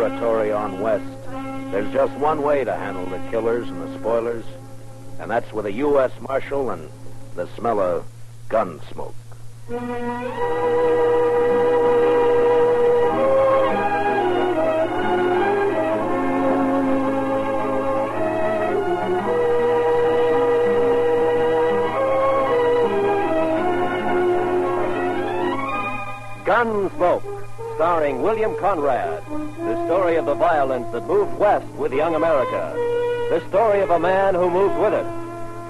territory on west, there's just one way to handle the killers and the spoilers, and that's with a U.S. Marshal and the smell of gun smoke. Gunsmoke, starring William Conrad. The story of the violence that moved west with young America. The story of a man who moved with it.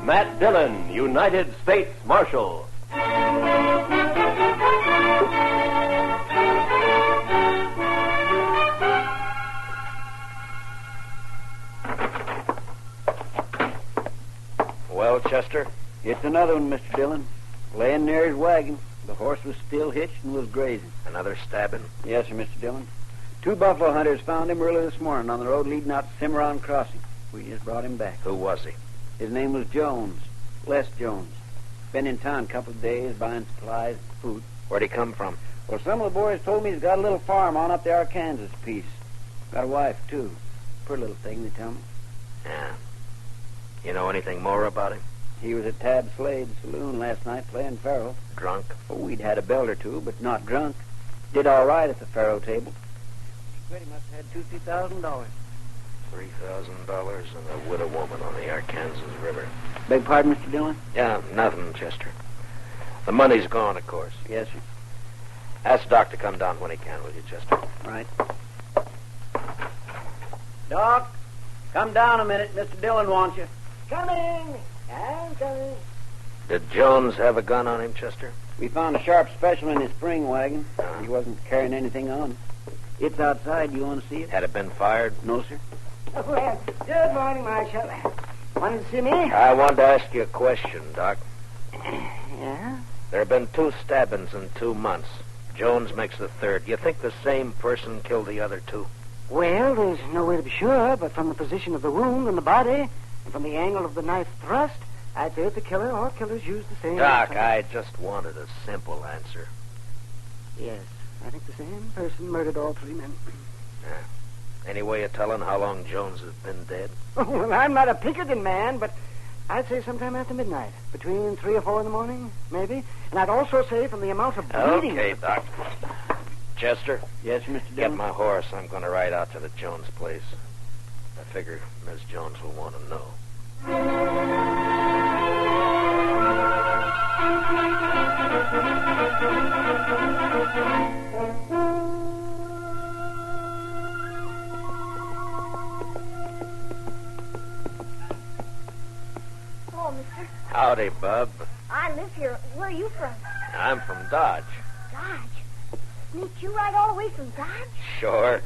Matt Dillon, United States Marshal. Well, Chester? It's another one, Mr. Dillon. Laying near his wagon. The horse was still hitched and was grazing. Another stabbing? Yes, sir, Mr. Dillon. 2 buffalo hunters found him early this morning on the road leading out to Cimarron Crossing. We just brought him back. Who was he? His name was Jones. Les Jones. Been in town a couple of days buying supplies and food. Where'd he come from? Well, some of the boys told me he's got a little farm on up the Arkansas piece. Got a wife, too. Pretty little thing, they tell me. Yeah. You know anything more about him? He was at Tab Slade's saloon last night playing faro. Drunk? Oh, we'd had a belt or two, but not drunk. Did all right at the faro table. He pretty must have had $2,000, $3,000. $3,000 and a widow woman on the Arkansas River. Beg pardon, Mr. Dillon? Yeah, nothing, Chester. The money's gone, of course. Yes, sir. Ask Doc to come down when he can, will you, Chester? Right. Doc, come down a minute. Mr. Dillon wants you. Coming. I'm coming. Did Jones have a gun on him, Chester? We found a sharp special in his spring wagon. He wasn't carrying anything on. It's outside. You want to see it? Had it been fired? No, sir. Well, good morning, Marshal. Wanted to see me? I wanted to ask you a question, Doc. Yeah? There have been 2 stabbings in 2 months. Jones makes the 3rd. You think the same person killed the other 2? Well, there's no way to be sure, but from the position of the wound in the body and from the angle of the knife thrust, I'd say it's a killer or killers use the same... Doc, I just wanted a simple answer. Yes, I think the same person murdered all 3 men. Yeah. Any way of telling how long Jones has been dead? Oh, well, I'm not a Pinkerton man, but I'd say sometime after midnight. Between 3 or 4 in the morning, maybe. And I'd also say from the amount of bleeding... Okay, Doc. Chester? Yes, Mr. Get Dillon? my horse. I'm going to ride out to the Jones place. I figure Miss Jones will want to know. Hello, mister. Howdy, Bub. I live here. Where are you from? I'm from Dodge. Dodge. Sneak you right all the way from Dodge? Sure.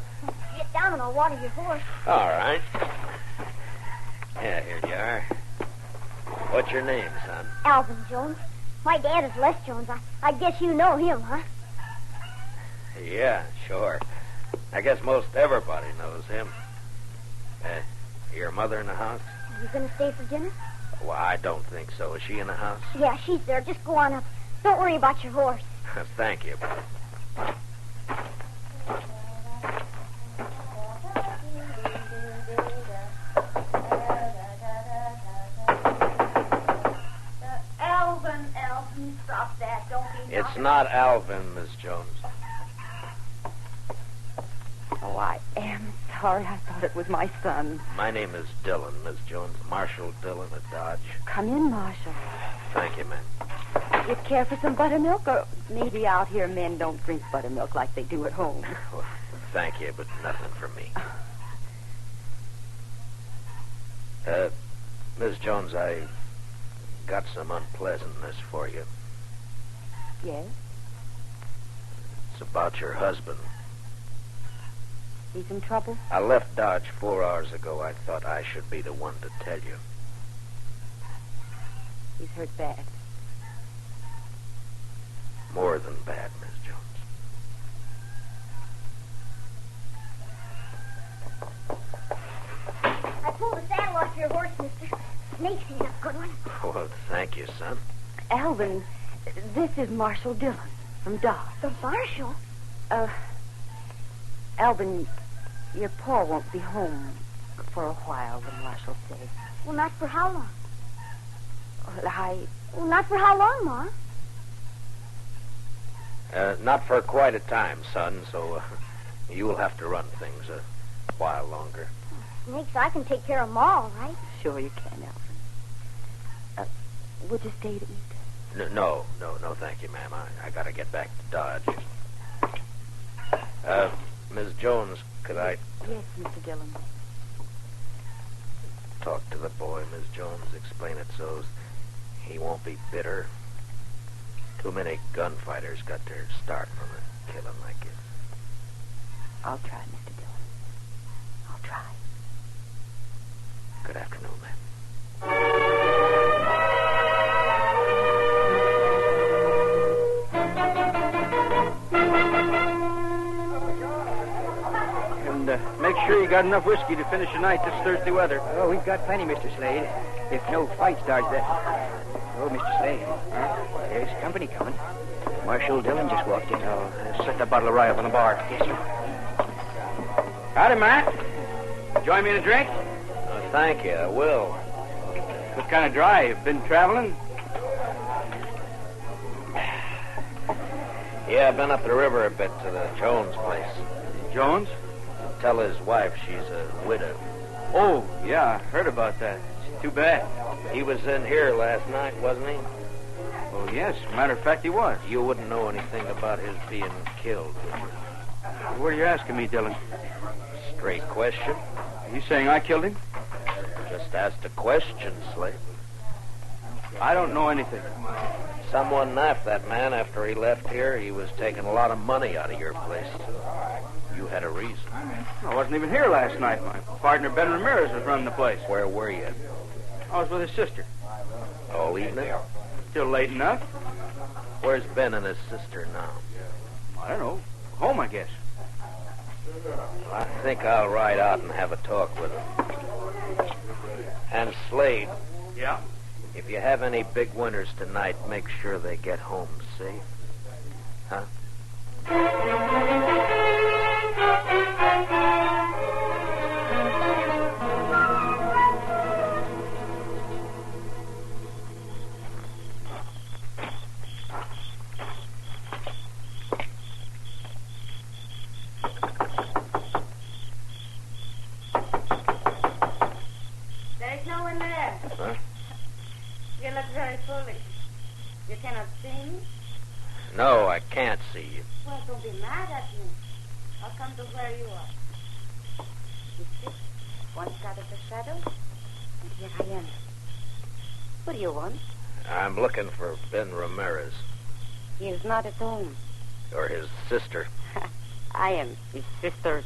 Get down and I'll water your horse. All right. Yeah, here you are. What's your name, son? Alvin Jones. My dad is Les Jones. I guess you know him, huh? Yeah, sure. I guess most everybody knows him. Your mother in the house? Are you going to stay for dinner? Well, I don't think so. Is she in the house? Yeah, she's there. Just go on up. Don't worry about your horse. Thank you. Alvin, stop that. Don't be It's not Alvin, Miss Jones. Oh, I am sorry. I thought it was my son. My name is Dillon, Miss Jones. Marshal Dillon at Dodge. Come in, Marshal. Thank you, ma'am. You care for some buttermilk? Or maybe out here men don't drink buttermilk like they do at home. Well, thank you, but nothing for me. Miss Jones, I got some unpleasantness for you. Yes? It's about your husband. He's in trouble? I left Dodge 4 hours ago. I thought I should be the one to tell you. He's hurt bad. More than bad, Miss Jones. I pulled the saddle off your horse, mister. Snakes, he's a good one. Well, thank you, son. Alvin, this is Marshal Dillon from Dodge. The marshal? Alvin, Your pa won't be home for a while, the marshal says. Well, not for how long? Well, Not for how long, Ma? Not for quite a time, son, so you'll have to run things a while longer. Snakes, I can take care of 'em all, right? Sure you can, Alfred. Would you stay to eat? No, thank you, ma'am. I gotta get back to Dodge. Miss Jones, could I Yes, Mr. Dillon. talk to the boy, Miss Jones? Explain it so he won't be bitter. Too many gunfighters got their start from a killing like this. I'll try, Mr. Dillon. I'll try. Good afternoon, ma'am. And make sure you got enough whiskey to finish the night this Thursday weather. Oh, we've got plenty, Mr. Slade. If no fight starts that... Oh, Mr. Slade. There's company coming. Marshal Dillon just walked in. Oh, set that bottle of rye up on the bar. Yes, sir. Howdy, Matt. Join me in a drink? Thank you, I will. What kind of drive? Been traveling? Yeah, I've been up the river a bit to the Jones place. Jones? Tell his wife she's a widow. Oh, yeah, I heard about that. It's too bad. He was in here last night, wasn't he? Oh, yes. Matter of fact, he was. You wouldn't know anything about his being killed, would you? What are you asking me, Dillon? Straight question. Are you saying I killed him? Just asked a question, Slade. I don't know anything. Someone knifed that man after he left here. He was taking a lot of money out of your place. You had a reason. I wasn't even here last night. My partner, Ben Ramirez, was running the place. Where were you? I was with his sister. All evening? Still late enough. Where's Ben and his sister now? I don't know. Home, I guess. I think I'll ride out and have a talk with him. And Slade, Yeah? if you have any big winners tonight, make sure they get home safe. Huh? There's no one there. Huh? You look very foolish. You cannot see me? No, I can't see you. Well, don't be mad at me. I'll come to where you are. You see, once out of the shadows, and here I am. What do you want? I'm looking for Ben Ramirez, He is not at home. or his sister. I am his sister.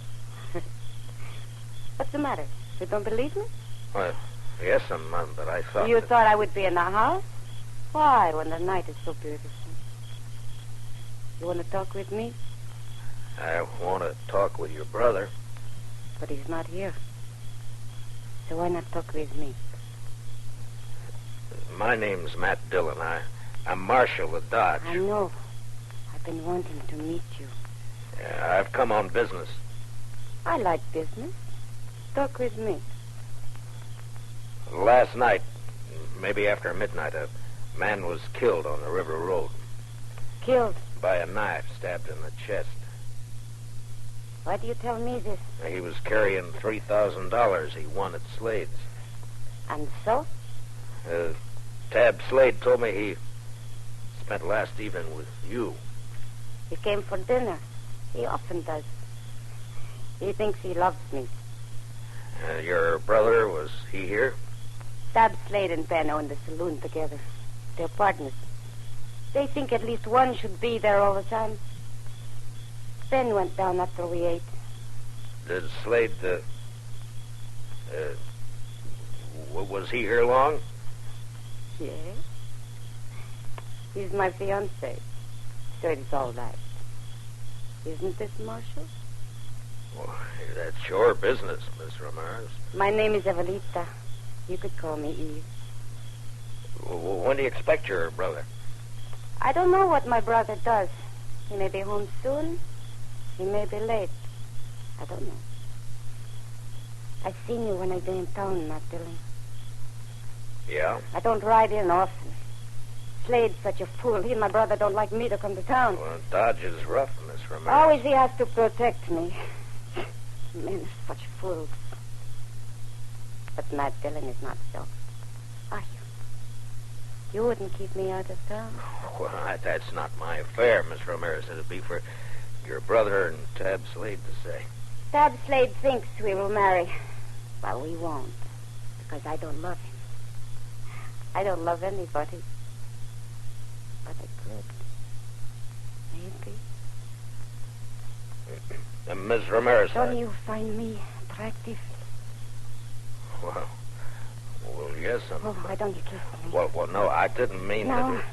What's the matter? You don't believe me? Well, yes, but I thought... You that- thought I would be in the house? Why, when the night is so beautiful? You want to talk with me? I want to talk with your brother. But he's not here. So why not talk with me? My name's Matt Dillon. I'm Marshal of Dodge. I know. I've been wanting to meet you. I've come on business. I like business. Talk with me. Last night, maybe after midnight, a man was killed on the river road Killed. by a knife stabbed in the chest. Why do you tell me this? He was carrying $3,000 he won at Slade's. And so? Tab Slade told me he spent last evening with you. He came for dinner. He often does. He thinks he loves me. Your brother, was he here? Tab Slade and Ben own the saloon together. They're partners. They think at least one should be there all the time. Ben went down after we ate. Did Slade, was he here long? Yes. He's my fiancé. So it's all right. Isn't this, Marshal? Well, that's your business, Miss Ramirez. My name is Evelita. You could call me Eve. When do you expect your brother? I don't know what my brother does. He may be home soon. He may be late. I don't know. I've seen you when I've been in town, Matt Dillon. Yeah? I don't ride in often. Slade's such a fool. He and my brother don't like me to come to town. Well, Dodge is rough, Miss Ramirez. Always he has to protect me. Men are such fools. But Matt Dillon is not so. Are you? You wouldn't keep me out of town? Well, that's not my affair, Miss Ramirez. It'd be for your brother and Tab Slade to say. Tab Slade thinks we will marry. Well, we won't. Because I don't love him. I don't love anybody. But I could. Maybe. Miss Ramirez. Don't you find me attractive? Well, yes, Oh, why don't you kiss me? Well, no, I didn't mean No. to.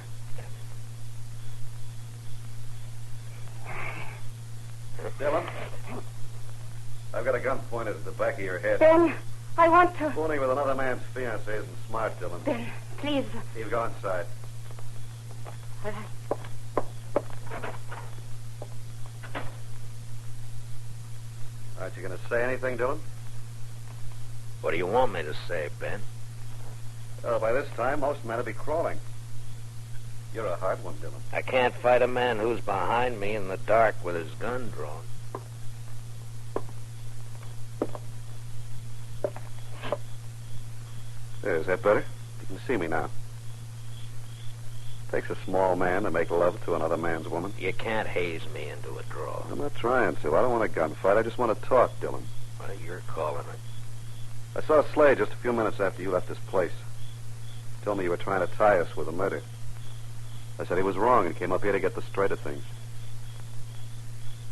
Dillon, I've got a gun pointed at the back of your head. Ben, I want to... Fooling with another man's fiancée isn't smart, Dillon. Ben, please. You go inside. All right. Aren't you going to say anything, Dillon? What do you want me to say, Ben? Oh, by this time, most men will be crawling. You're a hard one, Dillon. I can't fight a man who's behind me in the dark with his gun drawn. There, is that better? You can see me now. Takes a small man to make love to another man's woman. You can't haze me into a draw. I'm not trying to. I don't want a gunfight. I just want to talk, Dillon. Well, you're calling it. I saw Slade just a few minutes after you left this place. He told me you were trying to tie us with a murder. I said he was wrong and came up here to get the straight of things.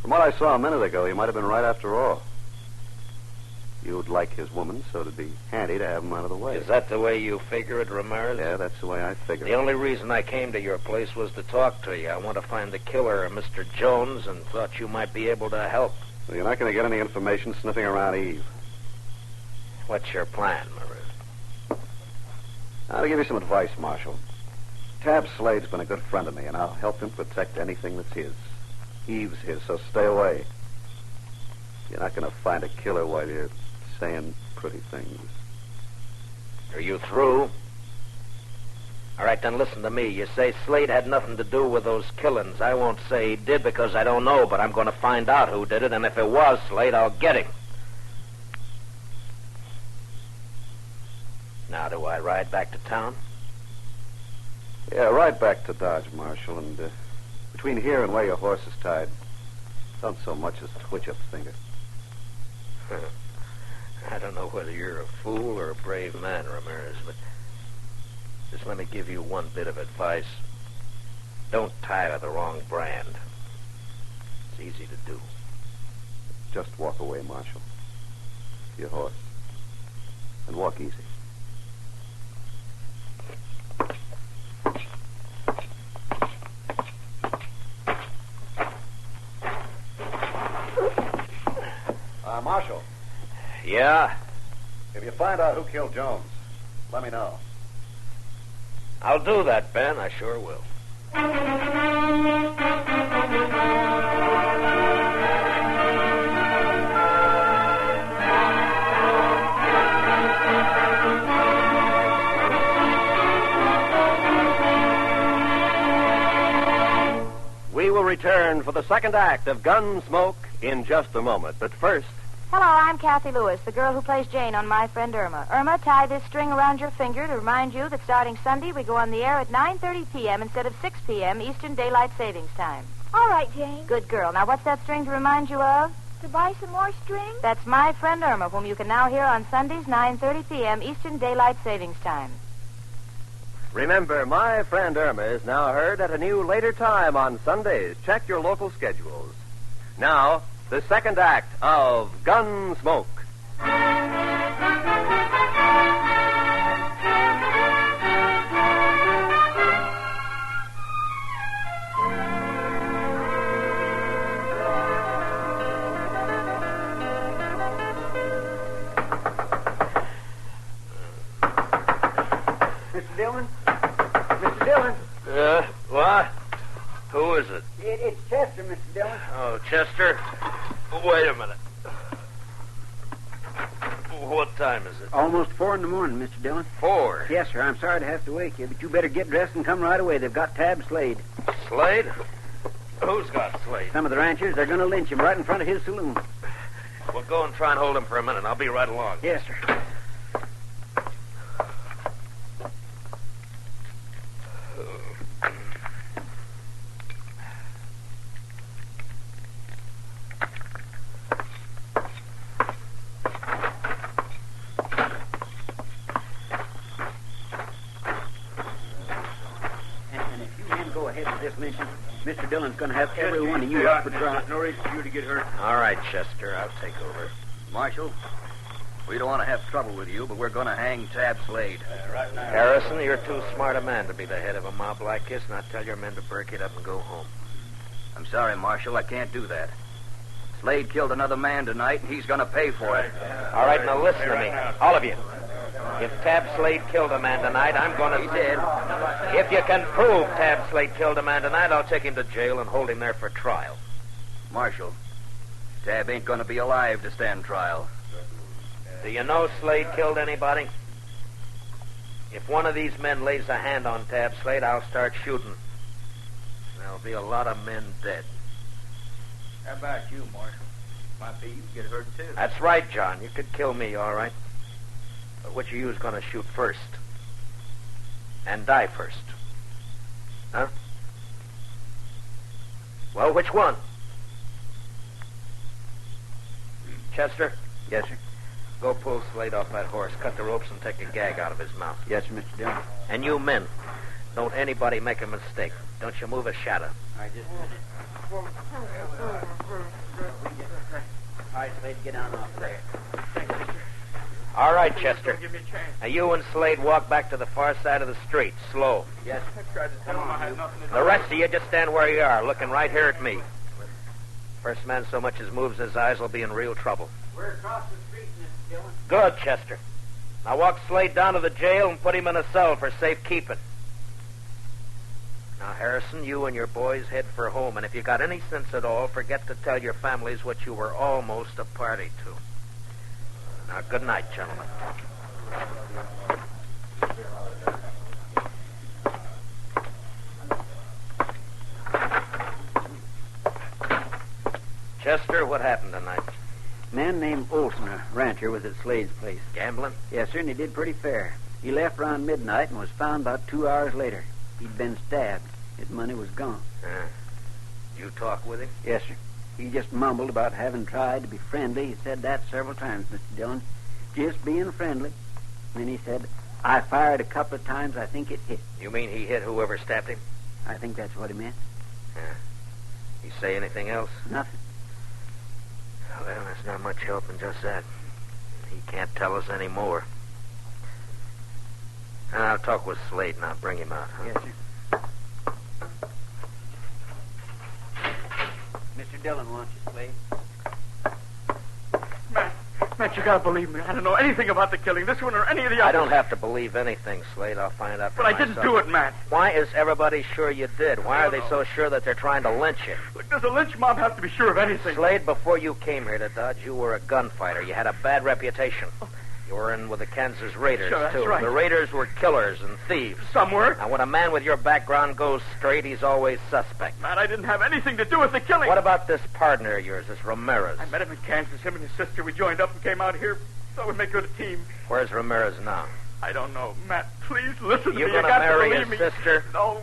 From what I saw a minute ago, he might have been right after all. You'd like his woman, so it'd be handy to have him out of the way. Is that the way you figure it, Ramirez? Yeah, that's the way I figure The it. only reason I came to your place was to talk to you. I want to find the killer, Mr. Jones, and thought you might be able to help. Well, you're not going to get any information sniffing around Eve. What's your plan, Marie? I'll give you some advice, Marshal. Tab Slade's been a good friend of me, and I'll help him protect anything that's his. Eve's his, so stay away. You're not going to find a killer while you're saying pretty things. Are you through? All right, then listen to me. You say Slade had nothing to do with those killings. I won't say he did because I don't know, but I'm going to find out who did it, and if it was Slade, I'll get him. Now, do I ride back to town? Yeah, ride back to Dodge, Marshal, and between here and where your horse is tied, don't so much as twitch a finger. I don't know whether you're a fool or a brave man, Ramirez, but just let me give you one bit of advice. Don't tire the wrong brand. It's easy to do. Just walk away, Marshal. To your horse. And walk easy. Marshal. Yeah? If you find out who killed Jones, let me know. I'll do that, Ben. I sure will. We will return for the second act of Gunsmoke in just a moment. But first... Hello, I'm Kathy Lewis, the girl who plays Jane on My Friend Irma. Irma, tie this string around your finger to remind you that starting Sunday, we go on the air at 9:30 p.m. instead of 6 p.m. Eastern Daylight Savings Time. All right, Jane. Good girl. Now, what's that string to remind you of? To buy some more string? That's My Friend Irma, whom you can now hear on Sundays, 9:30 p.m. Eastern Daylight Savings Time. Remember, My Friend Irma is now heard at a new later time on Sundays. Check your local schedules. Now, the second act of Gunsmoke. Mr. Dillon? Mr. Dillon? What? Who is it? It's Chester, Mr. Dillon. Oh, Chester. Wait a minute. What time is it? Almost 4 in the morning, Mr. Dillon. 4? Yes, sir. I'm sorry to have to wake you, but you better get dressed and come right away. They've got Tab Slade. Slade? Who's got Slade? Some of the ranchers, they're going to lynch him right in front of his saloon. Well, go and try and hold him for a minute. I'll be right along. Yes, sir. Mr. Dillon's going to have every one of you up for trial. There's no reason for you to get hurt. All right, Chester. I'll take over. Marshal, we don't want to have trouble with you, but we're going to hang Tab Slade. Right now. Harrison, you're too smart a man to be the head of a mob like this. Now tell your men to break it up and go home. I'm sorry, Marshal. I can't do that. Slade killed another man tonight, and he's going to pay for it. All right, now listen to me. All of you. If Tab Slade killed a man tonight, I'm going to... He did. If you can prove Tab Slade killed a man tonight, I'll take him to jail and hold him there for trial. Marshal, Tab ain't going to be alive to stand trial. Do you know Slade killed anybody? If one of these men lays a hand on Tab Slade, I'll start shooting. There'll be a lot of men dead. How about you, Marshal? Might be you get hurt, too. That's right, John. You could kill me, all right. But which of you is going to shoot first? And die first? Huh? Well, which one? Chester? Yes, sir. Go pull Slade off that horse, cut the ropes, and take a gag out of his mouth. Yes, sir, Mr. Dillon. And you men, don't anybody make a mistake. Don't you move a shadow. All right, just a minute. All right, Slade, get down off there. All right, Chester. Now you and Slade walk back to the far side of the street, slow. Yes, sir. The rest of you just stand where you are, looking right here at me. First man so much as moves his eyes will be in real trouble. We're across the street, Mr. Dillon. Good, Chester. Now walk Slade down to the jail and put him in a cell for safekeeping. Now, Harrison, you and your boys head for home, and if you got any sense at all, forget to tell your families what you were almost a party to. Now, good night, gentlemen. Chester, what happened tonight? A man named Olson, a rancher, was at Slade's place. Gambling? Yes, sir, and he did pretty fair. He left around midnight and was found about 2 hours later. He'd been stabbed. His money was gone. You talk with him? Yes, sir. He just mumbled about having tried to be friendly. He said that several times, Mr. Dillon. Just being friendly. And then he said, I fired a couple of times. I think it hit. You mean he hit whoever stabbed him? I think that's what he meant. He say anything else? Nothing. Well, there's not much help in just that. He can't tell us any more. I'll talk with Slade and I'll bring him out. Huh? Yes, sir. Mr. Dillon wants you, Slade. Matt, you gotta believe me. I don't know anything about the killing, this one or any of the others. I don't have to believe anything, Slade. I'll find out for But I myself. didn't do it, Matt. Why is everybody sure you did? Why are they so sure that they're trying to lynch you? Look, does a lynch mob have to be sure of anything? Slade, before you came here to Dodge, you were a gunfighter. You had a bad reputation. You were in with the Kansas Raiders, Sure, that's too. right. The Raiders were killers and thieves. Some were. Now, when a man with your background goes straight, he's always suspect. Matt, I didn't have anything to do with the killing. What about this partner of yours, this Ramirez? I met him in Kansas. Him and his sister. We joined up and came out here. Thought we'd make good a team. Where's Ramirez now? I don't know. Matt, please listen to You me. gonna You got marry to his believe me. sister? No.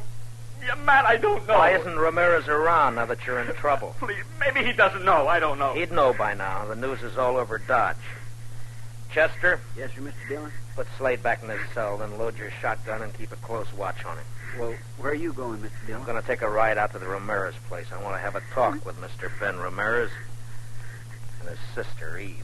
Yeah, Matt, I don't know. Why isn't Ramirez around now that you're in trouble? Please, maybe he doesn't know. I don't know. He'd know by now. The news is all over Dodge. Chester, Yes, sir, Mr. Dillon. put Slade back in his cell, then load your shotgun and keep a close watch on him. Well, where are you going, Mr. I'm Dillon? going to take a ride out to the Ramirez place. I want to have a talk with Mr. Ben Ramirez and his sister, Eve.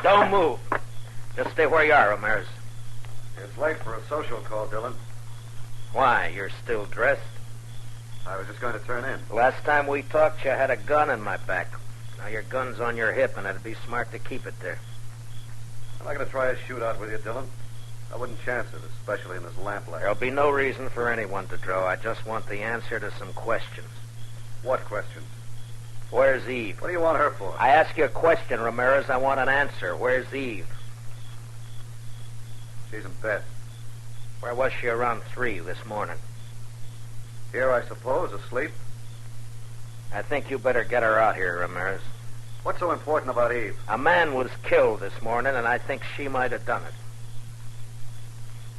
Don't move. Just stay where you are, Ramirez. It's late for a social call, Dillon. Why? You're still dressed? I was just going to turn in. Last time we talked, you had a gun in my back. Now your gun's on your hip, and it'd be smart to keep it there. I'm not going to try a shootout with you, Dillon. I wouldn't chance it, especially in this lamplight. There'll be no reason for anyone to draw. I just want the answer to some questions. What questions? Where's Eve? What do you want her for? I ask you a question, Ramirez. I want an answer. Where's Eve? She's in bed. Where was she around 3 this morning? Here, I suppose, asleep. I think you better get her out here, Ramirez. What's so important about Eve? A man was killed this morning, and I think she might have done it.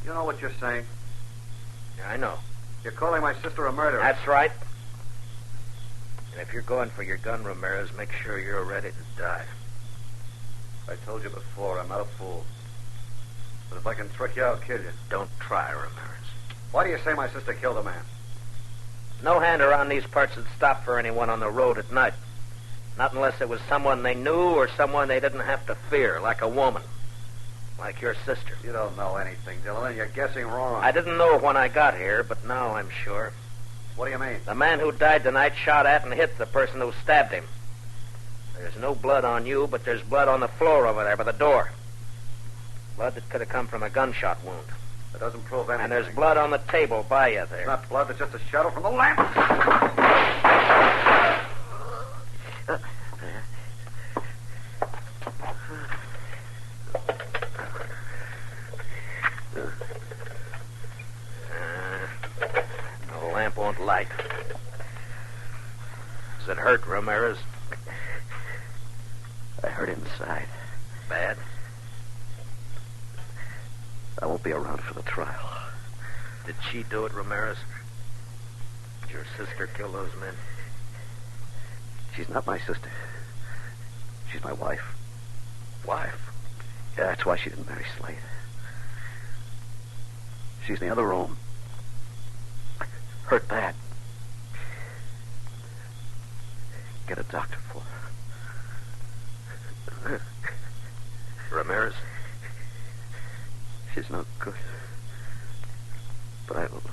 You know what you're saying? Yeah, I know. You're calling my sister a murderer. That's right. And if you're going for your gun, Ramirez, make sure you're ready to die. I told you before, I'm not a fool. But if I can trick you, I'll kill you. Don't try, Ramirez. Why do you say my sister killed a man? No hand around these parts would stop for anyone on the road at night. Not unless it was someone they knew or someone they didn't have to fear, like a woman. Like your sister. You don't know anything, Dillon. You're guessing wrong. I didn't know when I got here, but now I'm sure. What do you mean? The man who died tonight shot at and hit the person who stabbed him. There's no blood on you, but there's blood on the floor over there by the door. Blood that could have come from a gunshot wound. That doesn't prove anything. And there's blood on the table by you there. It's not blood, it's just a shadow from the lamp. The lamp won't light. Does it hurt, Ramirez? I hurt inside. Bad? I won't be around for the trial. Did she do it, Ramirez? Did your sister kill those men? She's not my sister. She's my wife. Wife? Yeah, that's why she didn't marry Slade. She's in the other room. Hurt bad. Get a doctor for her. Ramirez? She's no good. But I loved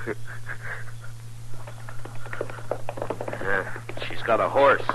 her. She's got a horse.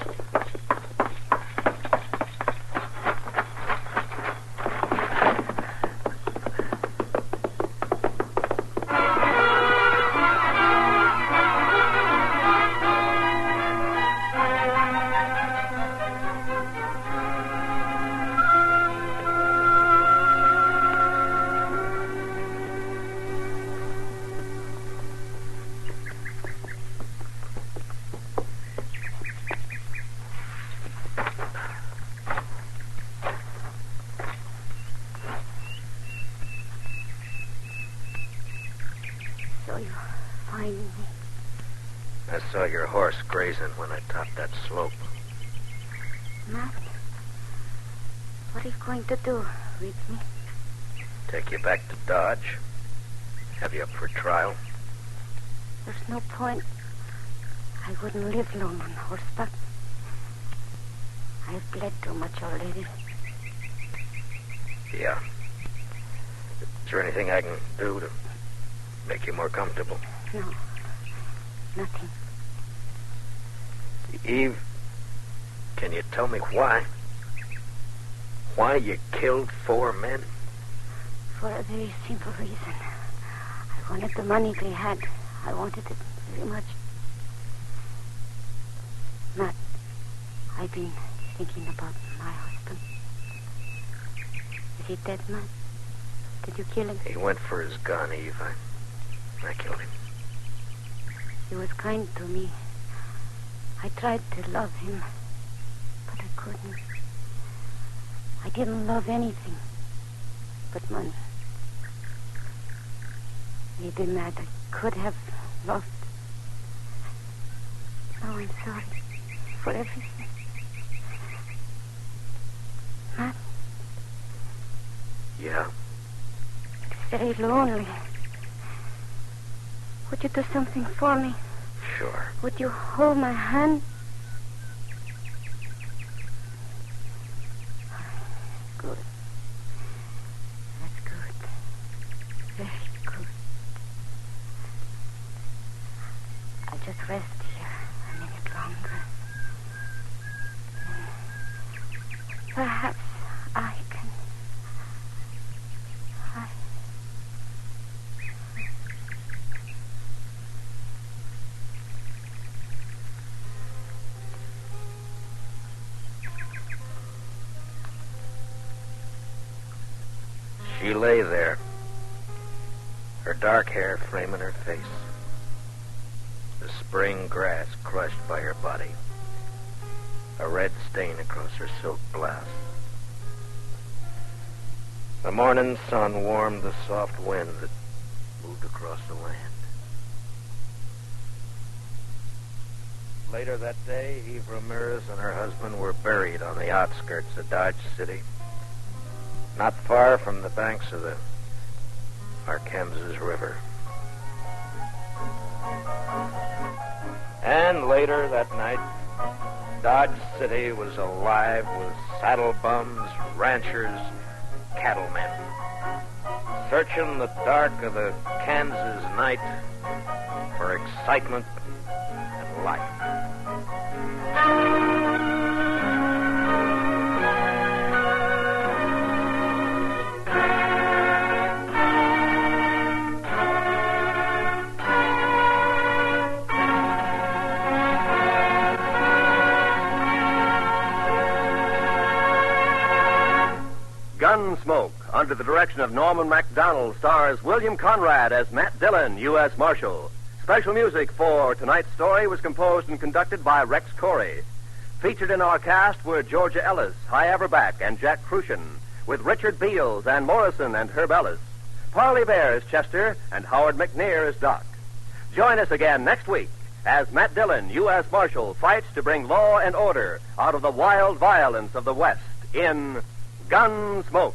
So you find me. I saw your horse grazing when I topped that slope. Matt, what are you going to do with me? Take you back to Dodge. Have you up for trial. There's no point. I wouldn't live long on horseback. I've bled too much already. Yeah. Is there anything I can do to make you more comfortable? No, nothing. Eve, can you tell me why? Why you killed 4 men? For a very simple reason. I wanted the money they had. I wanted it very much. Matt, I've been thinking about my husband. Is he dead, Matt? Did you kill him? He went for his gun, Eve. I killed him. He was kind to me. I tried to love him, but I couldn't. I didn't love anything but money. Maybe, Matt, I could have loved. Oh, I'm sorry for everything. Matt? Yeah? It's very lonely. Would you do something for me? Sure. Would you hold my hand? good. That's good. Very good. I'll just rest here a minute longer. Perhaps I can... She lay there, her dark hair framing her face, the spring grass crushed by her body, a red stain across her silk blouse. The morning sun warmed the soft wind that moved across the land. Later that day, Eve Ramirez and her husband were buried on the outskirts of Dodge City, not far from the banks of the Arkansas River. And later that night, Dodge City was alive with saddle bums, ranchers, cattlemen, searching the dark of the Kansas night for excitement and life. Gunsmoke, under the direction of Norman MacDonald, stars William Conrad as Matt Dillon, U.S. Marshal. Special music for tonight's story was composed and conducted by Rex Corey. Featured in our cast were Georgia Ellis, Hy Averback, and Jack Crucian, with Richard Beals, Ann Morrison, and Herb Ellis. Parley Bear is Chester, and Howard McNear is Doc. Join us again next week as Matt Dillon, U.S. Marshal, fights to bring law and order out of the wild violence of the West in Gunsmoke.